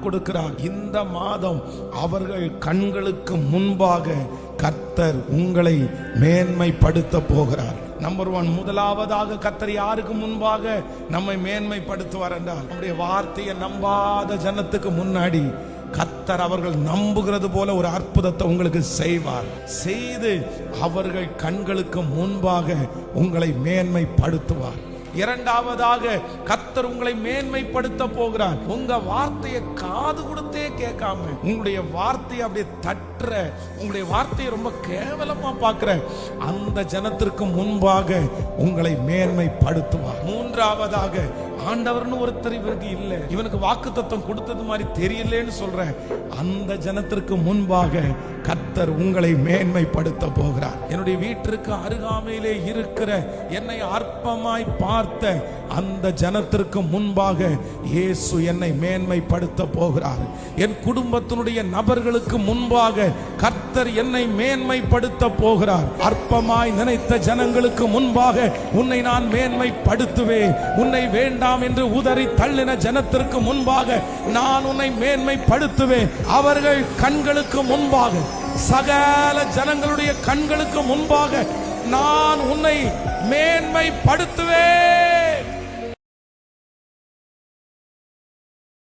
கொடுக்கிறார். இந்த மாதம் அவர்கள் கண்களுக்கு முன்பாக கர்த்தர் உங்களை மேன்மைப்படுத்த போகிறார். நம்பர் 1, முதலாவதாக கர்த்தர் யாருக்கு முன்பாக நம்மை மேன்மைப்படுத்துவார் என்றால், நம்முடைய வார்த்தையை நம்பாத ஜனத்துக்கு முன்னாடி கர்த்தர் அவர்கள் நம்புகிறது போல ஒரு அற்புதத்தை உங்களுக்கு செய்வார். செய்து அவர்கள் கண்களுக்கு முன்பாக உங்களை மேன்மைப்படுத்துவார். இரண்டாவதாக கர்த்தர் உங்களை மேன்மைப்படுத்த போகிறார். உங்க வார்த்தையை காது கொடுத்தே கேட்காம, உங்களுடைய வார்த்தையை அப்படியே தட்டுற, உங்களுடைய வார்த்தையை ரொம்ப கேவலமா பார்க்கிற அந்த ஜனத்திற்கு முன்பாக உங்களை மேன்மைப்படுத்துவார். மூன்றாவதாக, ஆண்டவர்னு ஒருத்தர் இவருக்கு இல்ல, இவனுக்கு வாக்குத்தத்தம் கொடுத்தது மாதிரி தெரியலன்னு சொல்ற அந்த ஜனத்திற்கு முன்பாக கர்த்தர் உங்களை மேன்மைப்படுத்த போகிறார். என்னுடைய வீட்டிற்கு அருகாமையிலே இருக்கிற என்னை அற்பமாய் பார்த்த அந்த ஜனத்திற்கு முன்பாக இயேசு என்னை மேன்மைப்படுத்த போகிறார். என் குடும்பத்தினுடைய நபர்களுக்கு முன்பாக கர்த்தர் என்னை மேன்மைப்படுத்த போகிறார். அற்பமாய் நினைத்த ஜனங்களுக்கு முன்பாக உன்னை நான் மேன்மைப்படுத்துவேன். உன்னை வேண்டாம் என்று உதறி தள்ளின ஜனத்திற்கு முன்பாக நான் உன்னை மேன்மைப்படுத்துவேன். அவர்கள் கண்களுக்கு முன்பாக, சகல ஜனங்களுடைய கண்களுக்கு முன்பாக நான் உன்னை மேன்மைப்படுத்துவேன்.